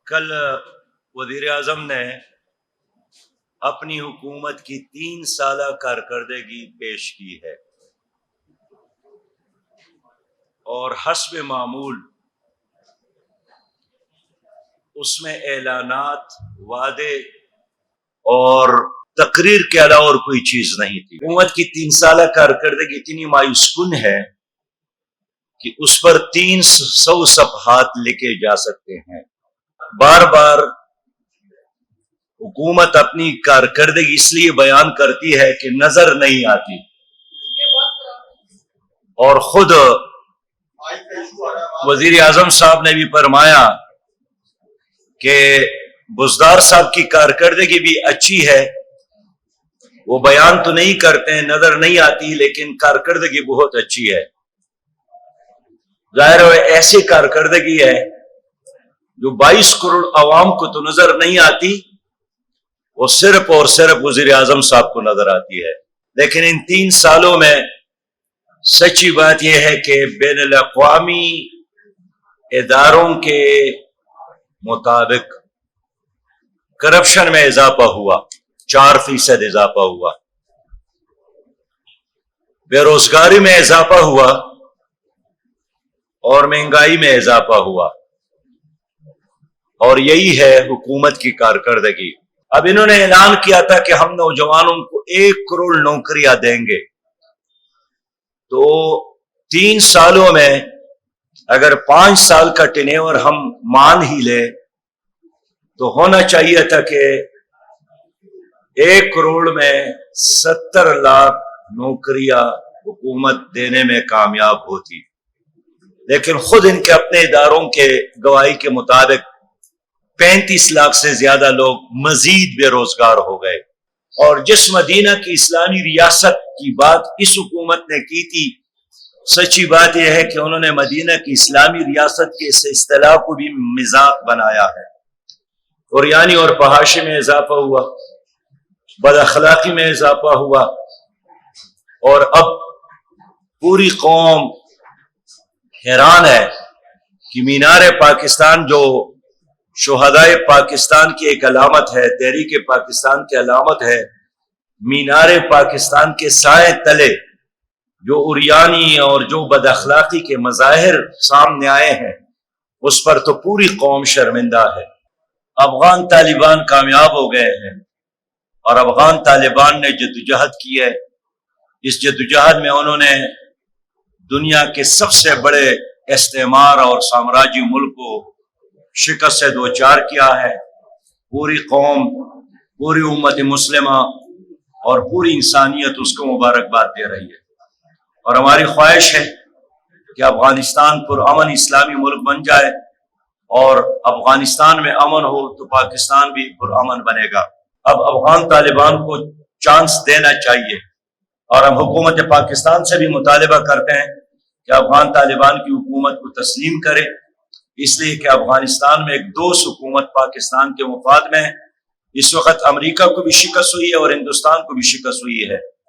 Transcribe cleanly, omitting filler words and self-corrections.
کل وزیر اعظم نے اپنی حکومت کی 3 سالہ کارکردگی پیش کی ہے اور حسب معمول اس میں اعلانات، وعدے اور تقریر کے علاوہ اور کوئی چیز نہیں تھی۔ حکومت کی 3 سالہ کارکردگی اتنی مایوس کن ہے کہ اس پر 300 صفحات لکھے جا سکتے ہیں۔ بار بار حکومت اپنی کارکردگی اس لیے بیان کرتی ہے کہ نظر نہیں آتی، اور خود وزیر اعظم صاحب نے بھی فرمایا کہ بزدار صاحب کی کارکردگی بھی اچھی ہے، وہ بیان تو نہیں کرتے ہیں، نظر نہیں آتی، لیکن کارکردگی بہت اچھی ہے۔ ظاہر ہے ایسی کارکردگی ہے جو 22 کروڑ عوام کو تو نظر نہیں آتی، وہ صرف اور صرف وزیر اعظم صاحب کو نظر آتی ہے۔ لیکن ان 3 سالوں میں سچی بات یہ ہے کہ بین الاقوامی اداروں کے مطابق کرپشن میں اضافہ ہوا، 4% اضافہ ہوا، بے روزگاری میں اضافہ ہوا اور مہنگائی میں اضافہ ہوا، اور یہی ہے حکومت کی کارکردگی۔ اب انہوں نے اعلان کیا تھا کہ ہم نوجوانوں کو 1 کروڑ نوکریاں دیں گے، تو 3 سالوں میں اگر 5 سال کا ٹینیور ہم مان ہی لیں تو ہونا چاہیے تھا کہ 1 کروڑ میں 70 لاکھ نوکریاں حکومت دینے میں کامیاب ہوتی، لیکن خود ان کے اپنے اداروں کے گواہی کے مطابق 35 لاکھ سے زیادہ لوگ مزید بے روزگار ہو گئے۔ اور جس مدینہ کی اسلامی ریاست کی بات اس حکومت نے کی تھی، سچی بات یہ ہے کہ انہوں نے مدینہ کی اسلامی ریاست کے اس اصطلاح کو بھی مذاق بنایا ہے۔ اور یعنی اور فحاشی میں اضافہ ہوا، بد اخلاقی میں اضافہ ہوا، اور اب پوری قوم حیران ہے کہ مینار پاکستان جو شہدائے پاکستان کی ایک علامت ہے، تحریک پاکستان کی علامت ہے، مینار پاکستان کے سائے تلے جو عریانی اور جو بد اخلاقی کے مظاہر سامنے آئے ہیں، اس پر تو پوری قوم شرمندہ ہے۔ افغان طالبان کامیاب ہو گئے ہیں، اور افغان طالبان نے جدوجہد کی ہے۔ اس جدوجہد میں انہوں نے دنیا کے سب سے بڑے استعمار اور سامراجی ملک کو شکست سے دوچار کیا ہے۔ پوری قوم، پوری امت مسلمہ اور پوری انسانیت اس کو مبارکباد دے رہی ہے، اور ہماری خواہش ہے کہ افغانستان پرامن اسلامی ملک بن جائے، اور افغانستان میں امن ہو تو پاکستان بھی پرامن بنے گا۔ اب افغان طالبان کو چانس دینا چاہیے، اور ہم حکومت پاکستان سے بھی مطالبہ کرتے ہیں کہ افغان طالبان کی حکومت کو تسلیم کرے، اس لیے کہ افغانستان میں ایک دوست حکومت پاکستان کے مفاد میں ہے۔ اس وقت امریکہ کو بھی شکست ہوئی ہے اور ہندوستان کو بھی شکست ہوئی ہے۔